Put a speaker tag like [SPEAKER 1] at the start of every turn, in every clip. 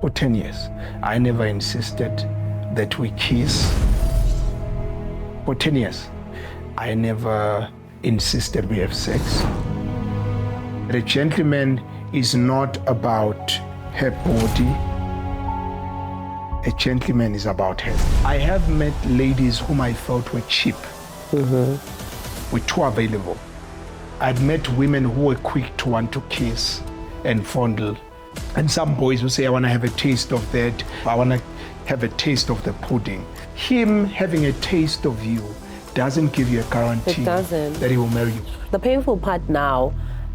[SPEAKER 1] for 10 years. I never insisted that we kiss. For 10 years, I never insisted we have sex. A gentleman is not about her body. A gentleman is about her. I have met ladies whom I felt were cheap, were too available. I've met women who were quick to want to kiss and fondle. And some boys will say, I want to have a taste of that. I want to have a taste of the pudding. Him having a taste of you doesn't give you a guarantee that he will marry you.
[SPEAKER 2] The painful part now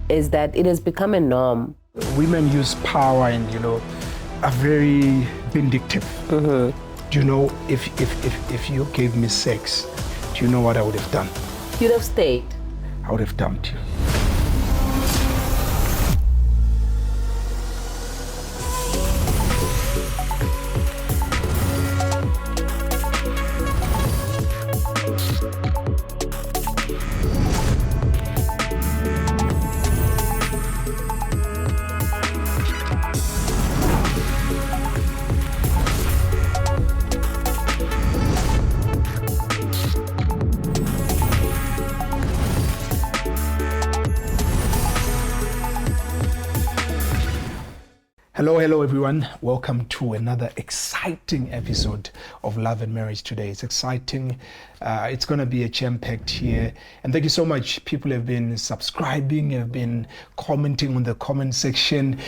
[SPEAKER 2] is that it has become a norm.
[SPEAKER 1] Women use power and, are very vindictive. Do you know, if you gave me sex, do you know what I would have done?
[SPEAKER 2] You'd have stayed.
[SPEAKER 1] I would have dumped you. Hello everyone, welcome to another exciting episode of Love and Marriage Today. It's exciting, it's going to be a jam-packed here, and thank you so much. People have been subscribing, have been commenting on the comment section.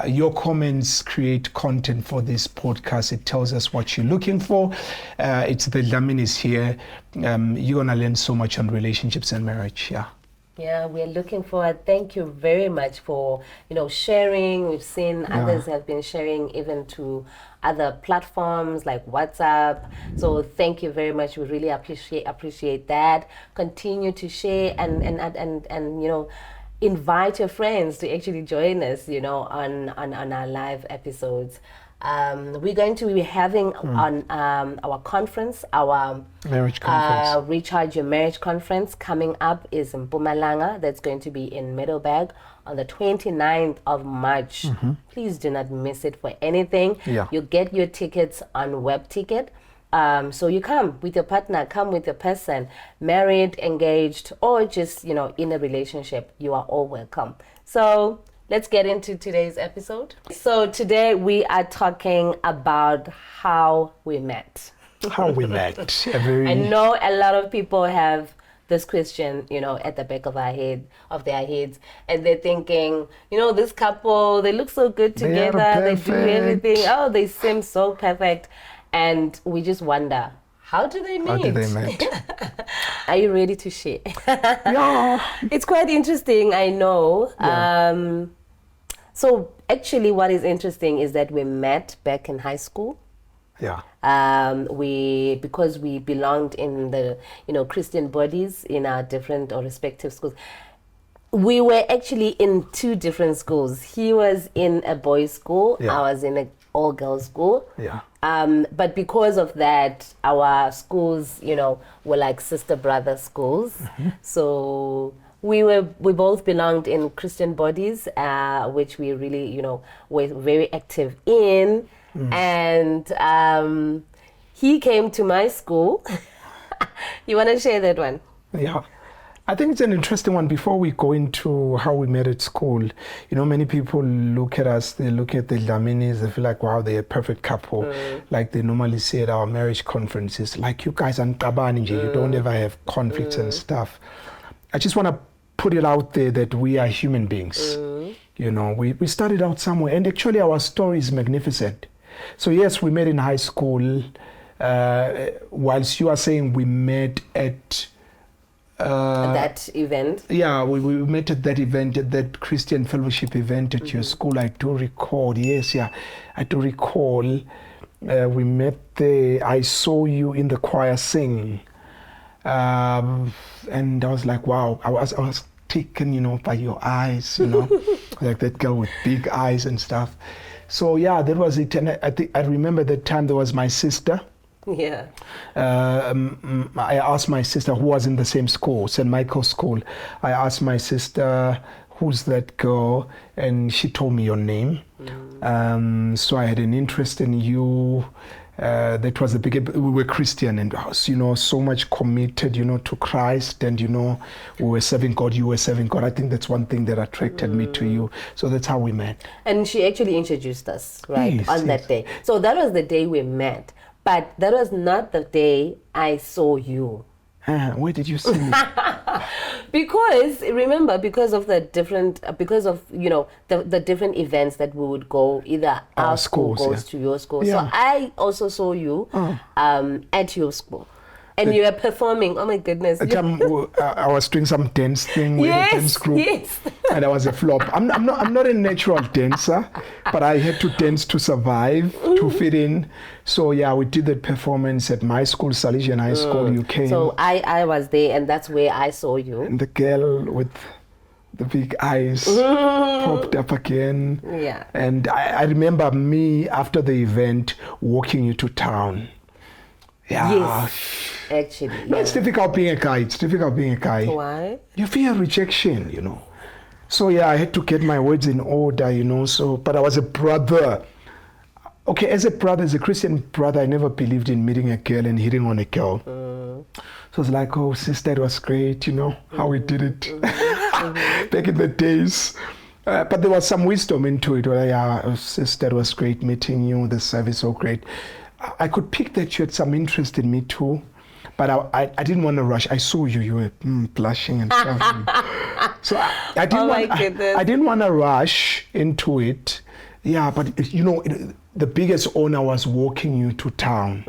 [SPEAKER 1] Your comments create content for this podcast. It tells us what you're looking for. It's the Laminis here. You're going to learn so much on relationships and marriage.
[SPEAKER 2] Yeah, we're looking forward. Thank you very much for, sharing. We've seen others have been sharing even to other platforms like WhatsApp. So thank you very much. We really appreciate that. Continue to share and invite your friends to actually join us, on our live episodes. We're going to be having on our conference, our
[SPEAKER 1] marriage conference.
[SPEAKER 2] Recharge Your Marriage Conference coming up is in Mpumalanga. That's going to be in Middleburg on the 29th of March. Please do not miss it for anything. You get your tickets on WebTicket. So you come with your partner, come with your person, married, engaged, or just, in a relationship. You are all welcome. So let's get into today's episode. So today we are talking about how we met.
[SPEAKER 1] How we met.
[SPEAKER 2] I know a lot of people have this question, at the back of their heads, and they're thinking, this couple, they look so good together, they do everything. Oh, they seem so perfect. And we just wonder, how do they meet? Are you ready to share?
[SPEAKER 1] Yeah.
[SPEAKER 2] It's quite interesting, I know.
[SPEAKER 1] Yeah.
[SPEAKER 2] So actually what is interesting is that we met back in high school.
[SPEAKER 1] Yeah.
[SPEAKER 2] Because we belonged in the, Christian bodies in our different or respective schools. We were actually in two different schools. He was in a boys' school.
[SPEAKER 1] Yeah.
[SPEAKER 2] I was in an all-girls school.
[SPEAKER 1] Yeah.
[SPEAKER 2] But because of that, our schools, were like sister-brother schools. So we both belonged in Christian bodies, which we really, were very active in. And he came to my school. You want to share that one?
[SPEAKER 1] Yeah. I think it's an interesting one. Before we go into how we met at school, many people look at us, they look at the Laminis, they feel like, wow, they're a perfect couple. Like they normally say at our marriage conferences, like you guys are ntabani, you don't ever have conflicts and stuff. I just want to put it out there that we are human beings. We started out somewhere, and actually our story is magnificent. So yes, we met in high school, whilst you are saying we met at
[SPEAKER 2] that event.
[SPEAKER 1] Yeah, we met at that event, at that Christian fellowship event at your school. I do recall, I do recall. We met there. I saw you in the choir sing. And I was like, wow, I was taken, by your eyes, like that girl with big eyes and stuff. So yeah, that was it. And I remember that time there was my sister.
[SPEAKER 2] Yeah.
[SPEAKER 1] I asked my sister, who was in the same school, St. Michael's School. I asked my sister who's that girl? And she told me your name. So I had an interest in you. That was the big. We were Christian and so much committed, to Christ, and we were serving God. You were serving God. I think that's one thing that attracted me to you. So that's how we met.
[SPEAKER 2] And she actually introduced us, right,
[SPEAKER 1] Yes,
[SPEAKER 2] on that day. So that was the day we met, but that was not the day I saw you.
[SPEAKER 1] Where did you see me?
[SPEAKER 2] Because of the different, the different events that we would go, either our school goes to your school.
[SPEAKER 1] Yeah.
[SPEAKER 2] So I also saw you at your school. And you were performing. Oh my goodness!
[SPEAKER 1] I was doing some dance thing with a dance group, and I was a flop. I'm not a natural dancer, but I had to dance to survive, to fit in. So yeah, we did that performance at my school, Salesian High School. You came.
[SPEAKER 2] So I was there, and that's where I saw you.
[SPEAKER 1] And the girl with the big eyes popped up again.
[SPEAKER 2] Yeah.
[SPEAKER 1] And I remember me after the event walking you to town. Yeah.
[SPEAKER 2] Yes. Actually,
[SPEAKER 1] no, it's difficult being a guy.
[SPEAKER 2] Why?
[SPEAKER 1] You fear rejection, So yeah, I had to get my words in order, So, but I was a brother. Okay, as a brother, as a Christian brother, I never believed in meeting a girl and hitting on a girl. So it's like, oh, sister, it was great, how we did it back in the days. But there was some wisdom into it. Well, yeah, sister, it was great meeting you. The service so great. I could pick that you had some interest in me too, but I didn't want to rush. I saw you were blushing and stuff. So I didn't want to rush into it. Yeah, but the biggest honor was walking you to town.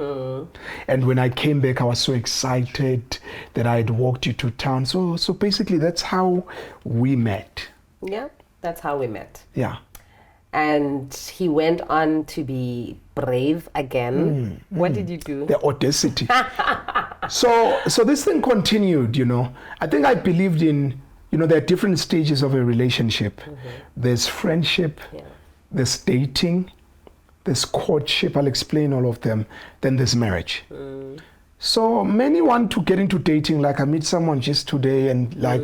[SPEAKER 1] And when I came back, I was so excited that I had walked you to town. So basically that's how we met.
[SPEAKER 2] Yeah, that's how we met.
[SPEAKER 1] Yeah.
[SPEAKER 2] And he went on to be brave again. What did you do?
[SPEAKER 1] The audacity. So this thing continued, I think I believed in, there are different stages of a relationship. There's friendship, there's dating, there's courtship. I'll explain all of them. Then there's marriage. So many want to get into dating, like I meet someone just today and like,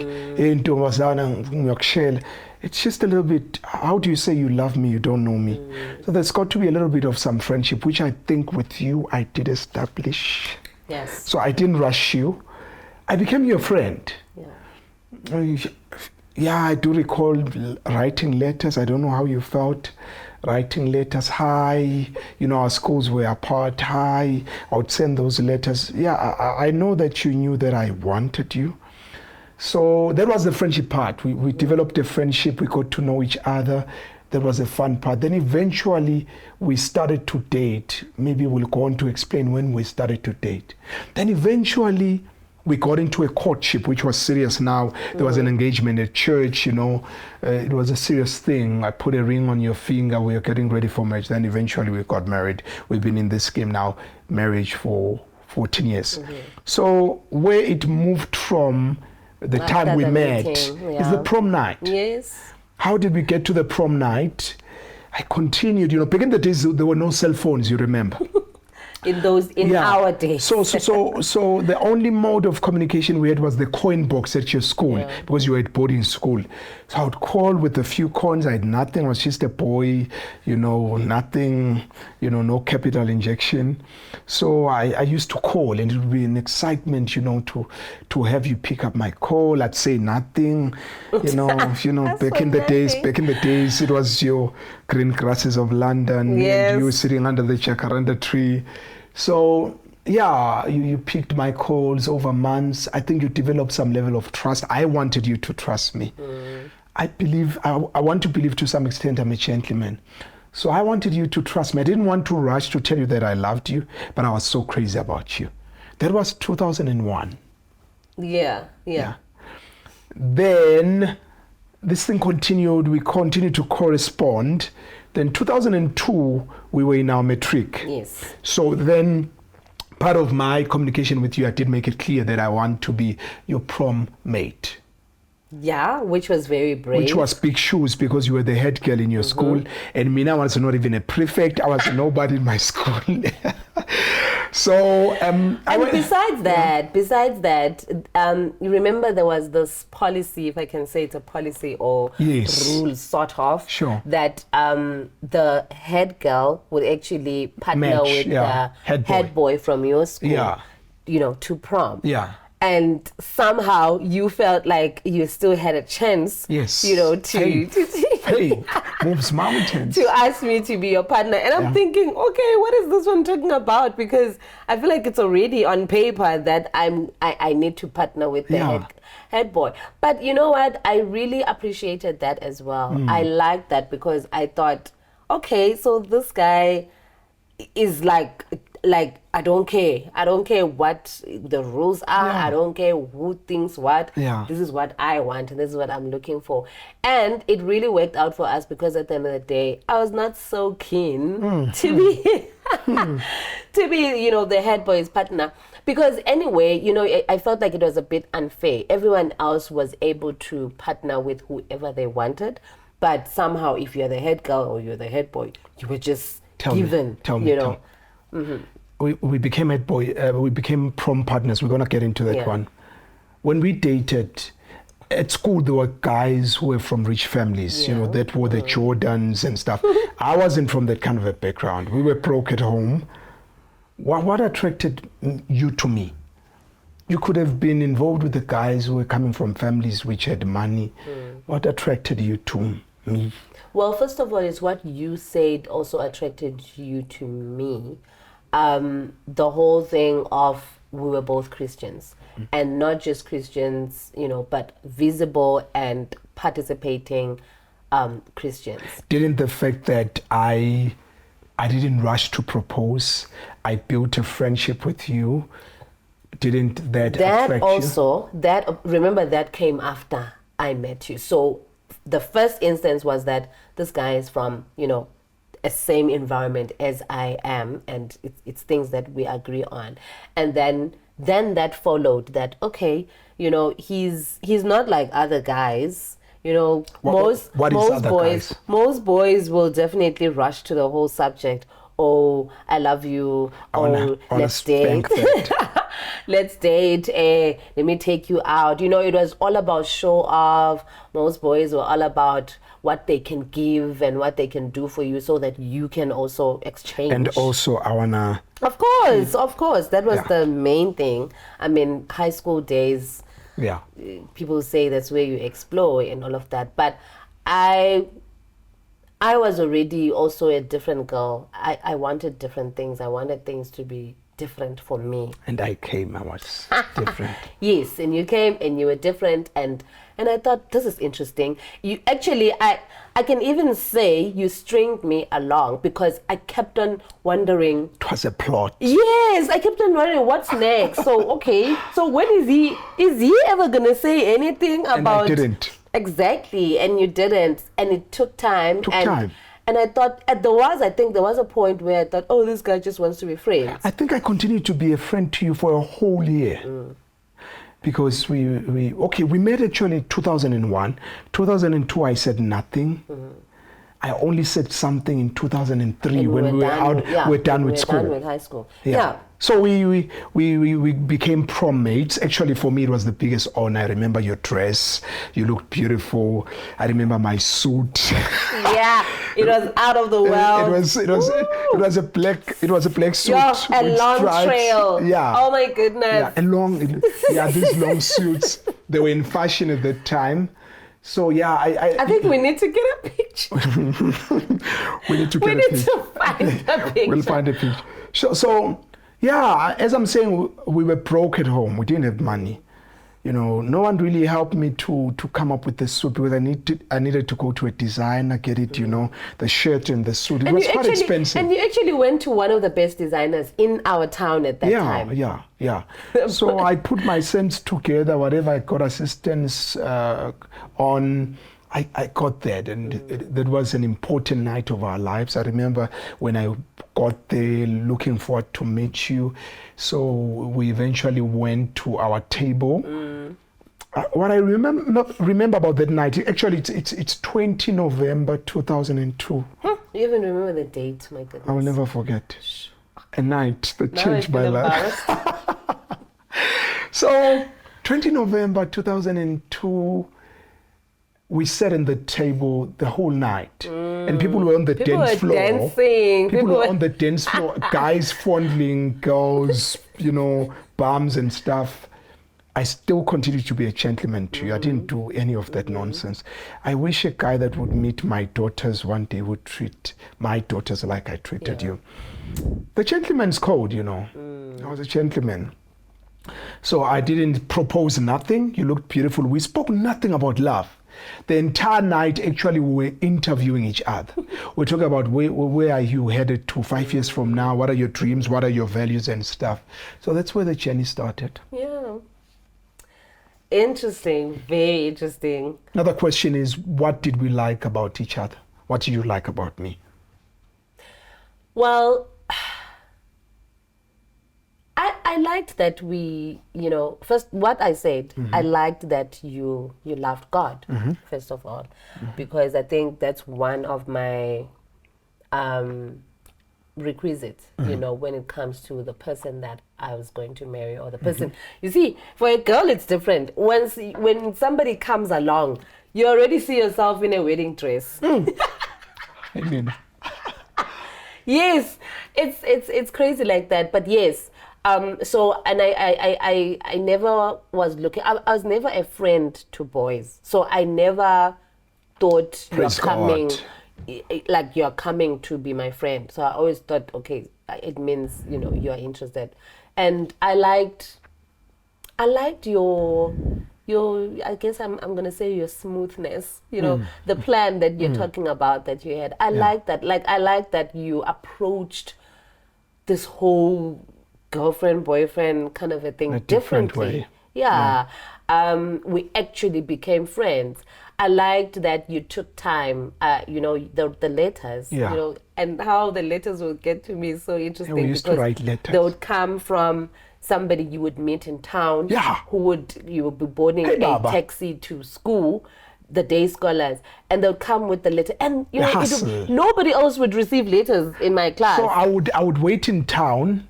[SPEAKER 1] it's just a little bit, how do you say you love me, you don't know me? So there's got to be a little bit of some friendship, which I think with you, I did establish.
[SPEAKER 2] Yes.
[SPEAKER 1] So I didn't rush you. I became your friend. Yeah, I do recall writing letters. I don't know how you felt. Writing letters, hi, our schools were apart, hi. I would send those letters. Yeah, I know that you knew that I wanted you. So that was the friendship part. We developed a friendship. We got to know each other. That was a fun part. Then eventually we started to date. Maybe we'll go on to explain when we started to date. Then eventually we got into a courtship, which was serious now. There was an engagement at church, it was a serious thing. I put a ring on your finger. We were getting ready for marriage. Then eventually we got married. We've been in this game now, marriage for 14 years. So where it moved from the time we met is the prom night.
[SPEAKER 2] Yes.
[SPEAKER 1] How did we get to the prom night? I continued, back in the days, there were no cell phones, you remember.
[SPEAKER 2] In our days.
[SPEAKER 1] So the only mode of communication we had was the coin box at your school, because you were at boarding school. So I would call with a few coins. I had nothing. I was just a boy, nothing, no capital injection. So I used to call, and it would be an excitement, to have you pick up my call. I'd say nothing, back in the days, it was your green grasses of London, and you were sitting under the jacaranda tree. So yeah, you picked my calls over months. I think you developed some level of trust. I wanted you to trust me. I want to believe to some extent I'm a gentleman. So I wanted you to trust me. I didn't want to rush to tell you that I loved you, but I was so crazy about you. That was 2001.
[SPEAKER 2] Yeah.
[SPEAKER 1] Then this thing continued. We continued to correspond. Then 2002, we were in our matric.
[SPEAKER 2] Yes.
[SPEAKER 1] So then part of my communication with you, I did make it clear that I want to be your prom mate.
[SPEAKER 2] Yeah, which was very brave.
[SPEAKER 1] Which was big shoes, because you were the head girl in your school. And Mina was not even a prefect. I was nobody in my school. So,
[SPEAKER 2] besides that, you remember there was this policy, if I can say it's a policy or rule, sort of, that the head girl would actually partner with the head boy from your school, you know, to prom.
[SPEAKER 1] Yeah.
[SPEAKER 2] And somehow you felt like you still had a chance, you know, to
[SPEAKER 1] moves mountains,
[SPEAKER 2] to ask me to be your partner. And I'm thinking, okay, what is this one talking about? Because I feel like it's already on paper that I need to partner with the head boy. But you know what? I really appreciated that as well. I liked that because I thought, okay, so this guy is like I don't care what the rules are. I don't care who thinks what. This is what I want and this is what I'm looking for. And it really worked out for us because at the end of the day I was not so keen to be to be, you know, the head boy's partner, because anyway, you know, I felt like it was a bit unfair. Everyone else was able to partner with whoever they wanted, but somehow if you're the head girl or you're the head boy, you were just given, you know.
[SPEAKER 1] We became head boy, we became prom partners. We're going to get into that one. When we dated, at school there were guys who were from rich families, you know, that wore the Jordans and stuff. I wasn't from that kind of a background. We were broke at home. What attracted you to me? You could have been involved with the guys who were coming from families which had money. What attracted you to me?
[SPEAKER 2] Well, first of all, it's what you said also attracted you to me. The whole thing of we were both Christians, and not just Christians, you know, but visible and participating Christians.
[SPEAKER 1] Didn't the fact that I didn't rush to propose, I built a friendship with you, didn't that attract
[SPEAKER 2] also, you? Remember that came after I met you. So the first instance was that this guy is from, you know, a same environment as I am, and it's things that we agree on. And then that followed that, okay, you know, he's not like other guys. You know, most boys will definitely rush to the whole subject. Oh, I love you. Let's date. Let's date. Let me take you out. You know, it was all about show off. Most boys were all about what they can give and what they can do for you so that you can also exchange.
[SPEAKER 1] And also, I wanna...
[SPEAKER 2] Of course. That was the main thing. I mean, high school days, people say that's where you explore and all of that. But I was already also a different girl. I wanted different things. I wanted things to be different for me.
[SPEAKER 1] And I was different.
[SPEAKER 2] Yes, and you came and you were different, and I thought, this is interesting. You actually, I can even say you stringed me along because I kept on wondering.
[SPEAKER 1] It was a plot.
[SPEAKER 2] Yes, I kept on wondering what's next. So, okay, so when is he ever going to say anything about...
[SPEAKER 1] And I didn't.
[SPEAKER 2] Exactly, and you didn't, and it took time. And I thought, I think there was a point where I thought, oh, this guy just wants to be friends.
[SPEAKER 1] I think I continued to be a friend to you for a whole year. Because we met actually in 2001. 2002, I said nothing. I only said something in 2003 when we were done with school.
[SPEAKER 2] Done with high school.
[SPEAKER 1] Yeah. So we became prom mates. Actually, for me, it was the biggest honor. I remember your dress. You looked beautiful. I remember my suit.
[SPEAKER 2] Yeah, it was out of the world.
[SPEAKER 1] It was a black suit.
[SPEAKER 2] A long trail.
[SPEAKER 1] Yeah.
[SPEAKER 2] Oh my goodness.
[SPEAKER 1] Yeah, these long suits. They were in fashion at that time. So yeah,
[SPEAKER 2] I think we need to get a picture.
[SPEAKER 1] we need to find a picture. We'll find a picture. So yeah, as I'm saying, we were broke at home. We didn't have money. You know, no one really helped me to come up with the suit because I needed to go to a designer, get it, you know, the shirt and the suit. It was quite expensive.
[SPEAKER 2] And you actually went to one of the best designers in our town at that time.
[SPEAKER 1] Yeah. So I put my cents together, whatever I got assistance on. I got that, and that was an important night of our lives. I remember when I got there looking forward to meet you. So we eventually went to our table. What I remember about that night, actually it's 20 November 2002.
[SPEAKER 2] You even remember the date, my goodness.
[SPEAKER 1] I will never forget. a night that
[SPEAKER 2] Now
[SPEAKER 1] changed
[SPEAKER 2] I
[SPEAKER 1] my
[SPEAKER 2] feel
[SPEAKER 1] life.
[SPEAKER 2] embarrassed.
[SPEAKER 1] So, 20 November 2002, we sat in the table the whole night. And people were on the dance floor.
[SPEAKER 2] Dancing.
[SPEAKER 1] People were on the dance floor, guys fondling girls, bums and stuff. I still continue to be a gentleman to you. I didn't do any of that nonsense. I wish a guy that would meet my daughters one day would treat my daughters like I treated you. The gentleman's code, I was a gentleman. So I didn't propose nothing. You looked beautiful. We spoke nothing about love. The entire night, actually, we were interviewing each other. We're talking about where are you headed to 5 years from now? What are your dreams? What are your values and stuff? So that's where the journey started.
[SPEAKER 2] Yeah. Interesting. Very interesting.
[SPEAKER 1] Another question is, what did we like about each other? What did you like about me?
[SPEAKER 2] Well, I liked that we, first what I said, I liked that you loved God, first of all, because I think that's one of my requisites, when it comes to the person that I was going to marry or the person. You see, for a girl, it's different. When somebody comes along, you already see yourself in a wedding dress.
[SPEAKER 1] Amen.
[SPEAKER 2] Yes, it's crazy like that, but yes. So, and I never was looking, I was never a friend to boys. So I never thought
[SPEAKER 1] Praise God.
[SPEAKER 2] you're coming to be my friend. So I always thought, okay, it means, you're interested. And I liked your, I guess I'm going to say your smoothness, the plan that you're talking about that you had. I like that. I like that you approached this whole girlfriend, boyfriend kind of a thing
[SPEAKER 1] a different
[SPEAKER 2] differently.
[SPEAKER 1] way.
[SPEAKER 2] Yeah. We actually became friends. I liked that you took time, the letters, and how the letters would get to me is so interesting.
[SPEAKER 1] We used to write letters.
[SPEAKER 2] They would come from somebody you would meet in town, you would be boarding a taxi to school, the day scholars, and they'll come with the letter. And nobody else would receive letters in my class.
[SPEAKER 1] So I would wait in town,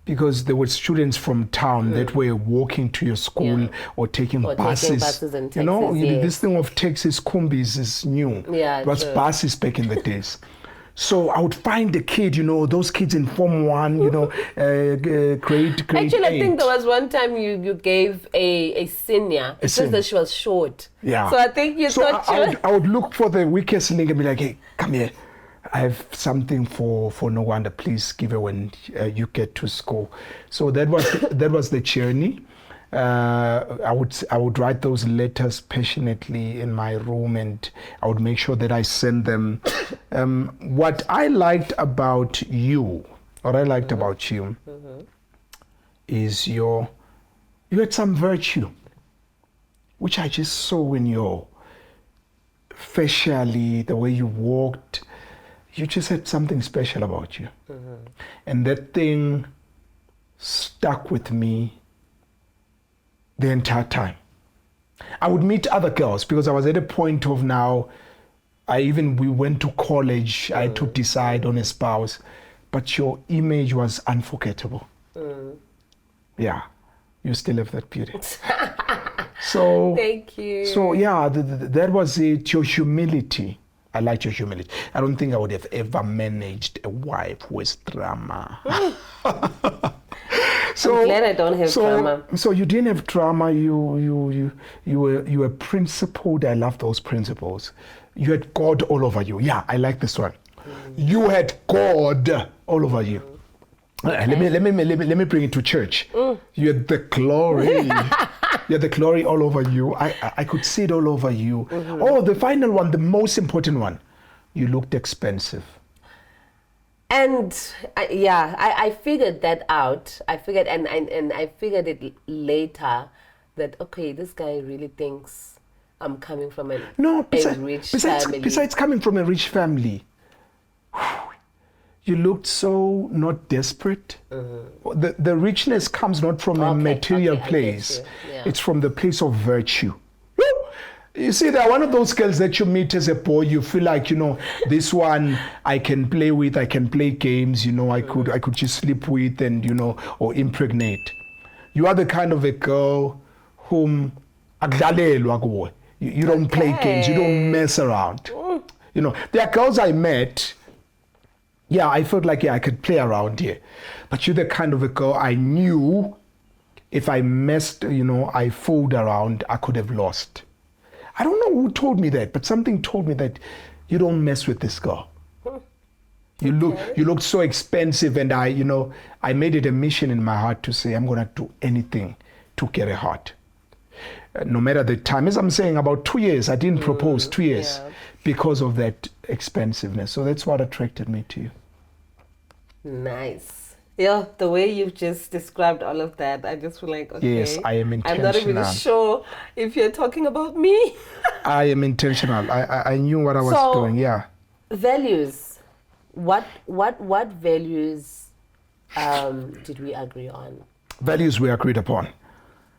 [SPEAKER 1] because there were students from town that were walking to your school or taking buses.
[SPEAKER 2] Taking buses and taxis,
[SPEAKER 1] this thing of taxis, combis is new.
[SPEAKER 2] Yeah,
[SPEAKER 1] it was buses back in the days. So I would find the kid, those kids in Form 1, grade
[SPEAKER 2] Actually,
[SPEAKER 1] 8.
[SPEAKER 2] I think there was one time you gave a senior. It's just that she was short.
[SPEAKER 1] Yeah.
[SPEAKER 2] So I think you thought
[SPEAKER 1] I would look for the weakest link and be like, hey, come here. I have something for Nwanda. Please give her when you get to school. So that was the journey. I would write those letters passionately in my room, and I would make sure that I send them. What I liked about you is you had some virtue, which I just saw in your facially, the way you walked. You just had something special about you. And that thing stuck with me the entire time. I would meet other girls because I was at a point of now, we went to college, I had to decide on a spouse, but your image was unforgettable. Yeah, you still have that beauty. So
[SPEAKER 2] thank you.
[SPEAKER 1] So yeah, that was it, your humility. I liked your humility. I don't think I would have ever managed a wife with drama.
[SPEAKER 2] So, I'm glad I don't have drama.
[SPEAKER 1] So you didn't have drama. You were principled. I love those principles. You had God all over you. Yeah, I like this one. You had God all over you. Okay. Let me bring it to church. You had the glory. You had the glory all over you. I could see it all over you. Oh, the final one, the most important one. You looked expensive.
[SPEAKER 2] And I figured that out. I figured it later that, okay, this guy really thinks I'm coming from a rich family.
[SPEAKER 1] Besides coming from a rich family, you looked so not desperate. The richness comes not from a material place. Yeah. It's from the place of virtue. You see, they're one of those girls that you meet as a boy. You feel like, this one I can play with. I can play games. I could just sleep with and or impregnate. You are the kind of a girl whom you don't play games. You don't mess around. There are girls I met. Yeah, I felt like I could play around here, but you're the kind of a girl I knew if I messed, I fooled around, I could have lost. I don't know who told me that, but something told me that you don't mess with this girl. You look so expensive, and I made it a mission in my heart to say I'm gonna do anything to get a heart. No matter the time, as I'm saying, about 2 years, I didn't propose 2 years because of that expensiveness. So that's what attracted me to you.
[SPEAKER 2] Nice. Yeah, the way you've just described all of that, I just feel like, okay.
[SPEAKER 1] Yes, I am intentional.
[SPEAKER 2] I'm not even sure if you're talking about me.
[SPEAKER 1] I am intentional. I knew what I was doing, yeah.
[SPEAKER 2] Values. What values did we agree on?
[SPEAKER 1] Values we agreed upon.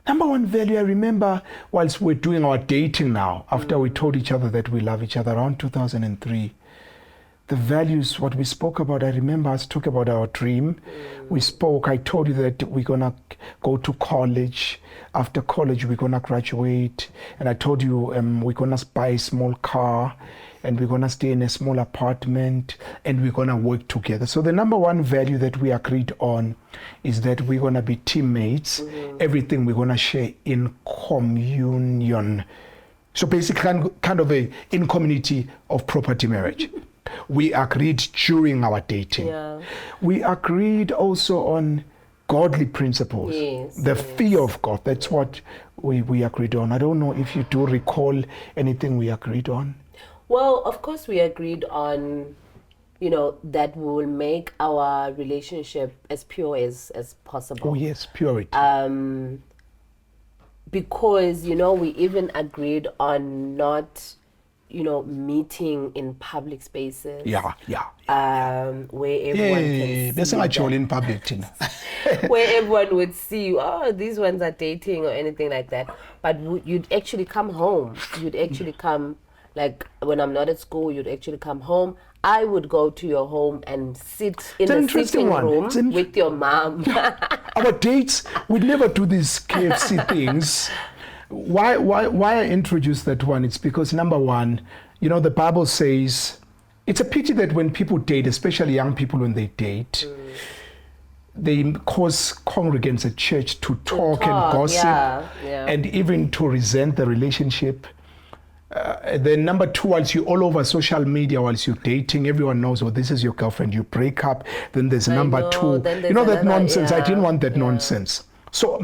[SPEAKER 1] Number one value, I remember whilst we're doing our dating now, after we told each other that we love each other around 2003, the values, what we spoke about, I remember us talking about our dream. We spoke, I told you that we're going to go to college. After college, we're going to graduate. And I told you we're going to buy a small car and we're going to stay in a small apartment and we're going to work together. So the number one value that we agreed on is that we're going to be teammates. Everything we're going to share in communion. So basically kind of a in community of property marriage. We agreed during our dating. Yeah. We agreed also on godly principles. The fear of God. That's what we agreed on. I don't know if you do recall anything we agreed on.
[SPEAKER 2] Well, of course we agreed on, that we will make our relationship as pure as possible.
[SPEAKER 1] Oh yes, purity.
[SPEAKER 2] Because, we even agreed on not meeting in public spaces.
[SPEAKER 1] Yeah.
[SPEAKER 2] Where everyone can
[SPEAKER 1] see. That's in public,
[SPEAKER 2] where everyone would see, these ones are dating or anything like that. But you'd actually come home. You'd actually come, like when I'm not at school, you'd actually come home. I would go to your home and sit in the sitting room with your mom.
[SPEAKER 1] Our dates, we'd never do these KFC things. Why I introduced that one? It's because number one, the Bible says it's a pity that when people date, especially young people when they date, they cause congregants at church to talk and gossip and even to resent the relationship. Then number two, whilst you're all over social media, whilst you're dating, everyone knows, this is your girlfriend, you break up, then there's number two. That nonsense. I didn't want that nonsense. So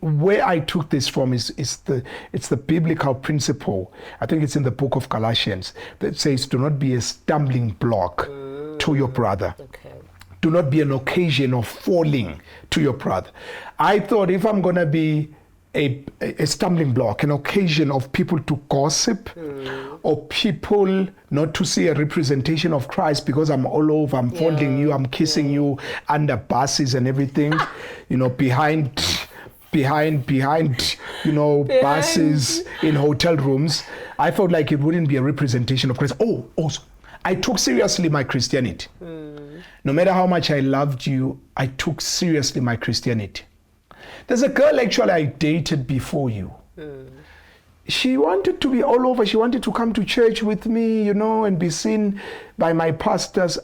[SPEAKER 1] where I took this from is the biblical principle. I think it's in the book of Galatians that says, do not be a stumbling block to your brother. Okay. Do not be an occasion of falling to your brother. I thought if I'm going to be a stumbling block, an occasion of people to gossip or people not to see a representation of Christ because I'm all over, I'm fondling you, I'm kissing you under buses and everything, behind buses in hotel rooms. I felt like it wouldn't be a representation of Christ. Also, I took seriously my Christianity. No matter how much I loved you, I took seriously my Christianity. There's a girl actually I dated before you. She wanted to be all over. She wanted to come to church with me, and be seen by my pastors.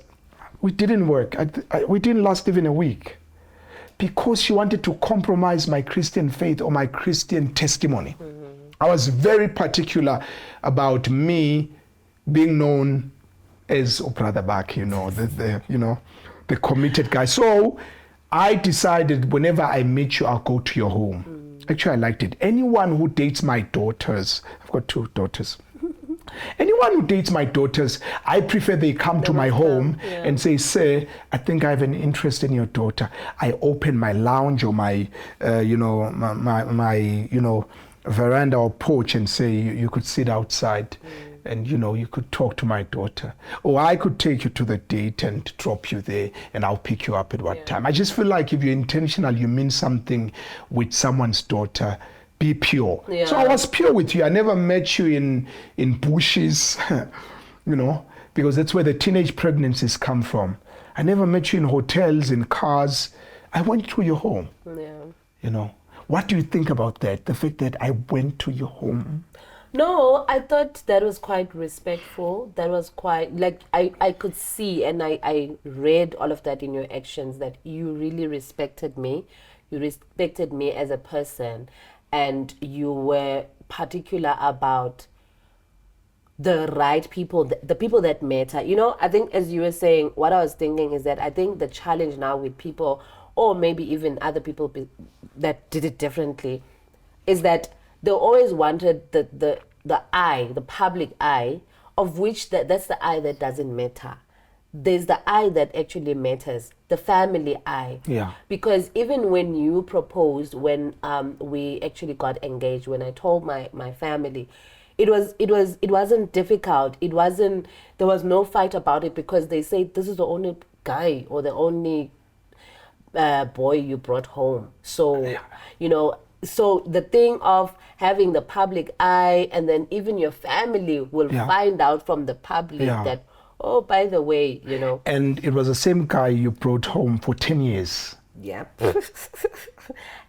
[SPEAKER 1] We didn't work. We didn't last even a week because she wanted to compromise my Christian faith or my Christian testimony. I was very particular about me being known as Brother Back, the committed guy. So I decided whenever I meet you, I'll go to your home. Actually, I liked it. Anyone who dates my daughters, I've got 2 daughters. Anyone who dates my daughters, I prefer they come to my home and say, sir, I think I have an interest in your daughter. I open my lounge or my, veranda or porch and say, you could sit outside. And you could talk to my daughter, or I could take you to the date and drop you there, and I'll pick you up at what time. I just feel like if you're intentional, you mean something with someone's daughter, be pure.
[SPEAKER 2] Yeah.
[SPEAKER 1] So I was pure with you. I never met you in bushes, because that's where the teenage pregnancies come from. I never met you in hotels, in cars. I went to your home.
[SPEAKER 2] Yeah.
[SPEAKER 1] What do you think about that? The fact that I went to your home?
[SPEAKER 2] No, I thought that was quite respectful. That was quite, like, I could see, and I read all of that in your actions, that you really respected me. You respected me as a person, and you were particular about the right people, the people that matter. I think, as you were saying, what I was thinking is that I think the challenge now with people, or maybe even other people that did it differently, is that they always wanted the eye, the public eye, of which that's the eye that doesn't matter. There's the eye that actually matters, the family eye.
[SPEAKER 1] Yeah. Because
[SPEAKER 2] even when you proposed, when we actually got engaged, when I told my family, it wasn't difficult. There was no fight about it, because they say this is the only guy or the only boy you brought home. So, so the thing of having the public eye, and then even your family will find out from the public that, oh, by the way,
[SPEAKER 1] And it was the same guy you brought home for 10 years.
[SPEAKER 2] Yeah.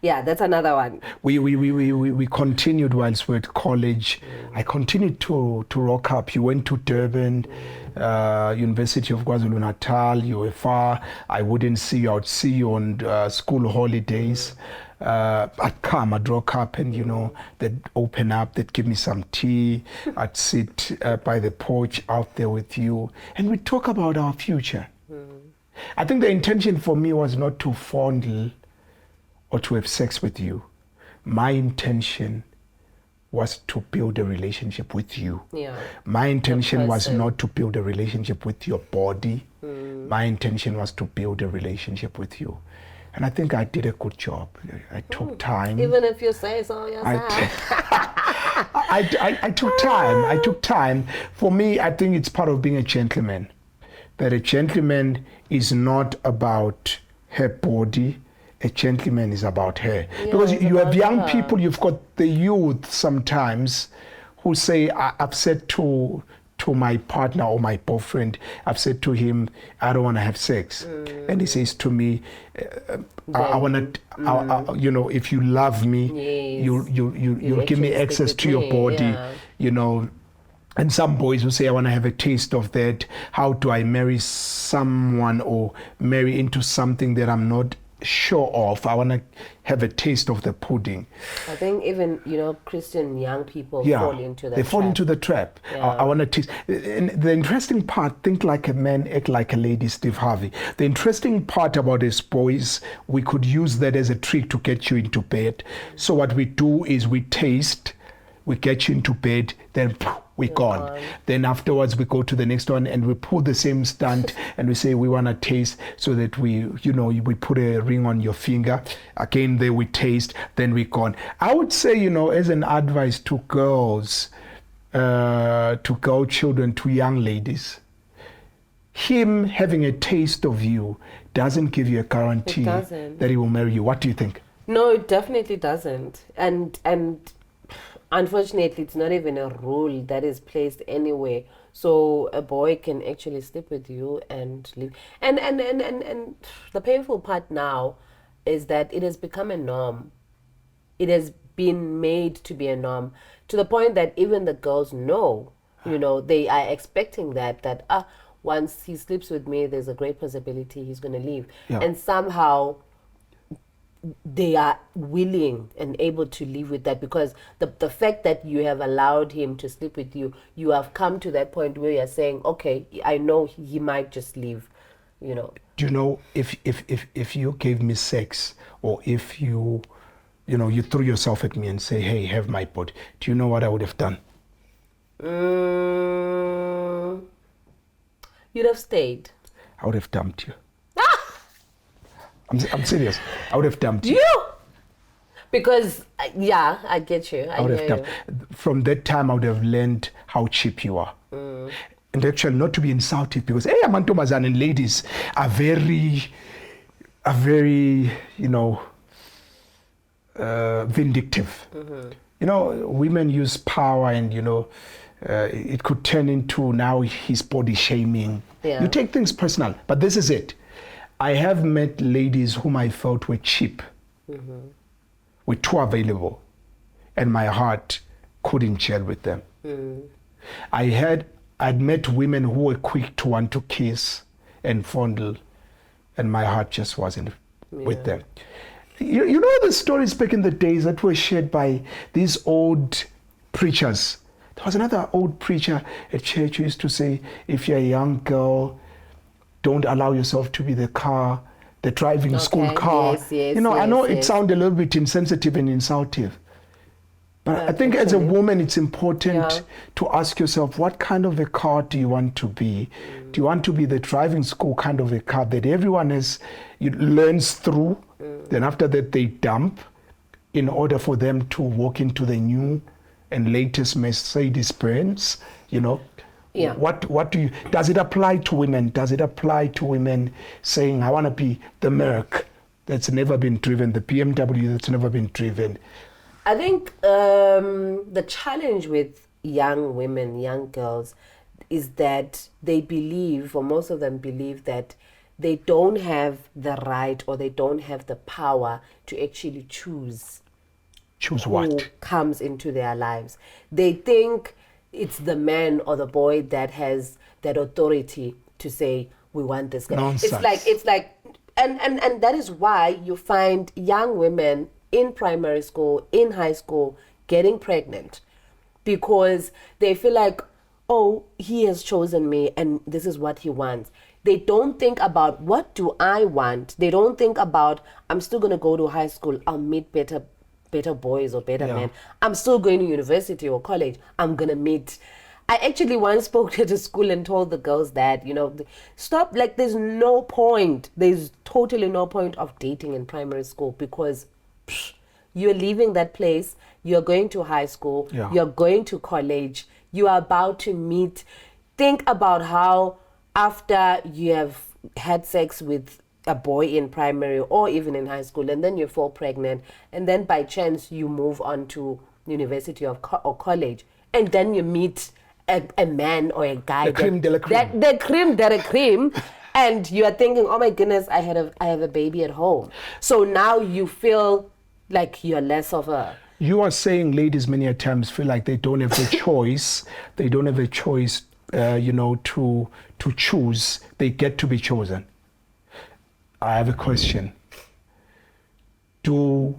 [SPEAKER 2] Yeah, that's another one.
[SPEAKER 1] We continued whilst we were at college. I continued to rock up. You went to Durban, University of KwaZulu-Natal. You were far. I wouldn't see you. I would see you on school holidays. I'd come, I'd rock up, and they'd open up, they'd give me some tea. I'd sit by the porch out there with you, and we'd talk about our future. I think the intention for me was not to fondle or to have sex with you. My intention was to build a relationship with you.
[SPEAKER 2] Yeah.
[SPEAKER 1] My intention was not to build a relationship with your body. My intention was to build a relationship with you. And I think I did a good job. I took time.
[SPEAKER 2] Even if you say so yourself.
[SPEAKER 1] I took time. I took time. For me, I think it's part of being a gentleman. That a gentleman is not about her body. A gentleman is about her.
[SPEAKER 2] Yeah,
[SPEAKER 1] because you have young
[SPEAKER 2] her.
[SPEAKER 1] people, you've got the youth sometimes who say, I've said to my partner or my boyfriend, I've said to him, I don't want to have sex. And he says to me, I want to, if you love me,
[SPEAKER 2] yes.
[SPEAKER 1] you'll give me access to your body, And some boys will say, I want to have a taste of that. How do I marry someone or marry into something that I'm not sure of? I want to have a taste of the pudding.
[SPEAKER 2] I think even, Christian young people fall into that.
[SPEAKER 1] They fall into the trap.
[SPEAKER 2] Yeah.
[SPEAKER 1] I want to taste. And the interesting part, think like a man, act like a lady, Steve Harvey. The interesting part about this, boys, we could use that as a trick to get you into bed. So what we do is we taste, we get you into bed, then we're gone. Then afterwards we go to the next one and we pull the same stunt and we say we want to taste, so that we put a ring on your finger. Again, there we taste, then we're gone. I would say, as an advice to girls, to girl children, to young ladies, him having a taste of you doesn't give you a guarantee that he will marry you. What do you think?
[SPEAKER 2] No, it definitely doesn't. And unfortunately, it's not even a rule that is placed anywhere. So a boy can actually sleep with you and leave. And the painful part now is that it has become a norm. It has been made to be a norm, to the point that even the girls know, they are expecting that once he sleeps with me, there's a great possibility he's going to leave.
[SPEAKER 1] Yeah.
[SPEAKER 2] And somehow they are willing and able to live with that, because the fact that you have allowed him to sleep with you, you have come to that point where you're saying, okay, I know he might just leave, Do
[SPEAKER 1] you know, if you gave me sex, or if you threw yourself at me and say, hey, have my body, do you know what I would have done?
[SPEAKER 2] You'd have stayed.
[SPEAKER 1] I would have dumped you. I'm serious. I would have dumped you.
[SPEAKER 2] Because, I get you. I would have dumped.
[SPEAKER 1] From that time, I would have learned how cheap you are. And actually, not to be insulted, because, hey, amantombazane and ladies are very, vindictive. You know, women use power, and you know, it could turn into now he's body shaming. You take things personal, but this is it. I have met ladies whom I felt were cheap, were too available, and my heart couldn't gel with them. I'd met women who were quick to want to kiss and fondle, and my heart just wasn't with them. You know the stories back in the days that were shared by these old preachers. There was another old preacher at church who used to say, if you're a young girl, don't allow yourself to be the driving school car. You know, I know it sounds a little bit insensitive and insultive. But I think as a woman, it's important to ask yourself, what kind of a car do you want to be? Do you want to be the driving school kind of a car that everyone learns through, then after that they dump in order for them to walk into the new and latest Mercedes-Benz, you know? What do you, does it apply to women? Does it apply to women saying, I want to be the Merc that's never been driven, the BMW that's never been driven?
[SPEAKER 2] I think the challenge with young women, young girls, is that they believe, or most of them believe, that they don't have the right or they don't have the power to actually choose
[SPEAKER 1] what
[SPEAKER 2] who comes into their lives. They think it's the man or the boy that has that authority to say, we want this guy.
[SPEAKER 1] Nonsense.
[SPEAKER 2] It's like, and that is why you find young women in primary school, in high school, getting pregnant, because they feel like, oh, he has chosen me and this is what he wants. They don't think about, what do I want? They don't think about, I'm still going to go to high school, I'll meet better boys or better men. I'm still going to university or college, I'm going to meet. I actually once spoke at a school and told the girls that, you know, stop, like there's totally no point of dating in primary school, because you're leaving that place, you're going to high school, you're going to college, you are about to meet. Think about how after you have had sex with a boy in primary or even in high school, and then you fall pregnant, and then by chance you move on to university or college, and then you meet a man or a guy,
[SPEAKER 1] the creme de la
[SPEAKER 2] creme, and you are thinking, oh my goodness, I have a baby at home. So now you feel like you're less of a...
[SPEAKER 1] You are saying ladies many a times feel like they don't have a choice. They don't have a choice, you know, to choose. They get to be chosen. I have a question. Do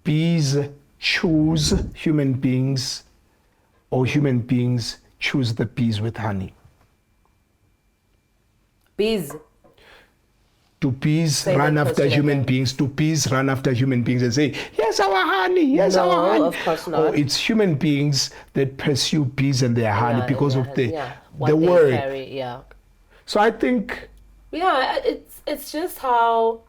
[SPEAKER 1] bees choose human beings, or human beings choose the bees with honey?
[SPEAKER 2] Bees.
[SPEAKER 1] Do bees run after human beings? Do bees run after human beings and say, yes, our honey, yes, our honey?
[SPEAKER 2] No, of course not.
[SPEAKER 1] Or it's human beings that pursue bees and their honey because of the
[SPEAKER 2] what
[SPEAKER 1] word.
[SPEAKER 2] Carry,
[SPEAKER 1] So I think...
[SPEAKER 2] Yeah, it's just how...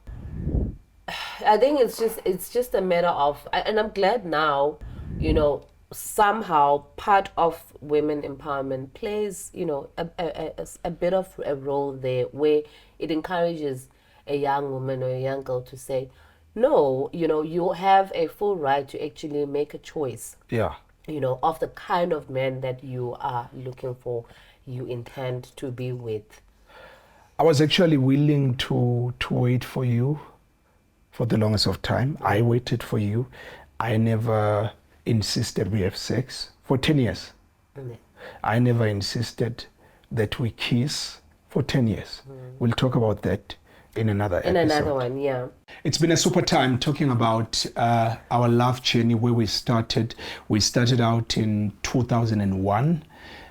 [SPEAKER 2] I think it's just a matter of... And I'm glad now, you know, somehow part of women empowerment plays, you know, a bit of a role there, where it encourages a young woman or a young girl to say, no, you know, you have a full right to actually make a choice, you know, of the kind of man that you are looking for, you intend to be with.
[SPEAKER 1] I was actually willing to wait for you for the longest of time. I waited for you. I never insisted we have sex for 10 years. I never insisted that we kiss for 10 years. We'll talk about that in another episode.
[SPEAKER 2] In another one, yeah.
[SPEAKER 1] It's been a super time talking about our love journey, where we started. We started out in 2001.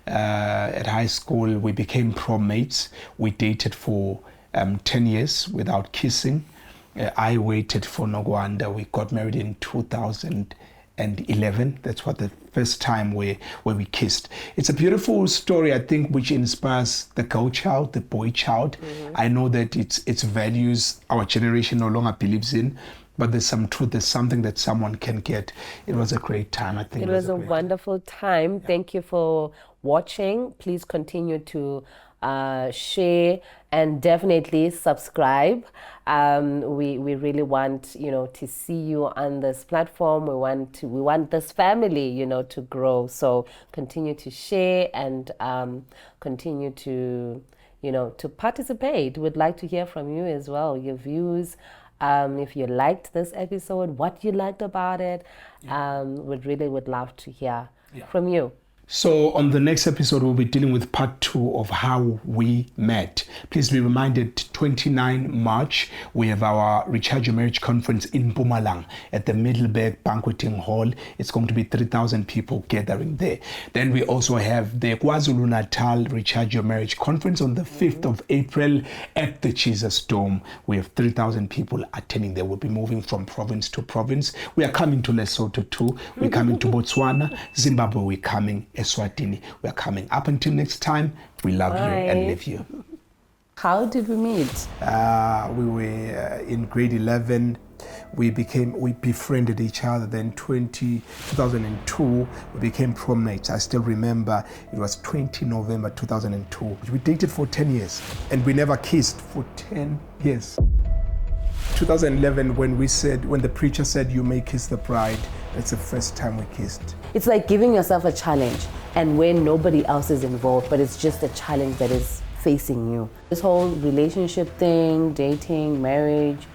[SPEAKER 1] At high school, we became prom mates. We dated for 10 years without kissing. I waited for Nogwanda. We got married in 2011. That's what the first time where we kissed. It's a beautiful story, I think, which inspires the girl child, the boy child. I know that it's values our generation no longer believes in, but there's some truth, there's something that someone can get. It was a great time, I think.
[SPEAKER 2] It was a wonderful time. Thank you for watching. Please continue to share, and definitely subscribe. We really want to see you on this platform. We want this family to grow. So continue to share and continue to to participate. We'd like to hear from you as well, your views. If you liked this episode, what you liked about it, would love to hear from you.
[SPEAKER 1] So on the next episode, we'll be dealing with part 2 of how we met. Please be reminded, 29 March, we have our Recharge Your Marriage conference in Mpumalanga at the Middleburg Banqueting Hall. It's going to be 3,000 people gathering there. Then we also have the KwaZulu-Natal Recharge Your Marriage conference on the 5th of April at the Jesus Dome. We have 3,000 people attending there. We'll be moving from province to province. We are coming to Lesotho too. We're coming to Botswana, Zimbabwe. We're coming Eswatini. We are coming. Up until next time, we love you and live you.
[SPEAKER 2] How did we meet?
[SPEAKER 1] We were in grade 11. We befriended each other. Then 2002, we became prom-mates. I still remember it was 20 November 2002. We dated for 10 years and we never kissed for 10 years. 2011, when the preacher said you may kiss the bride, that's the first time we kissed.
[SPEAKER 2] It's like giving yourself a challenge, and when nobody else is involved, but it's just a challenge that is facing you. This whole relationship thing, dating, marriage,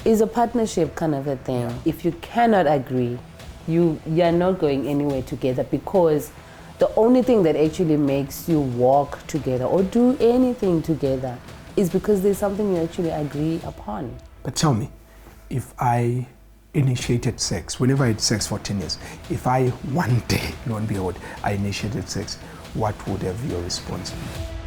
[SPEAKER 2] is a partnership kind of a thing. If you cannot agree, you're not going anywhere together, because the only thing that actually makes you walk together or do anything together is because there's something you actually agree upon.
[SPEAKER 1] But tell me, if I initiated sex, whenever I had sex for 10 years, if I one day, lo and behold, I initiated sex, what would have your response been?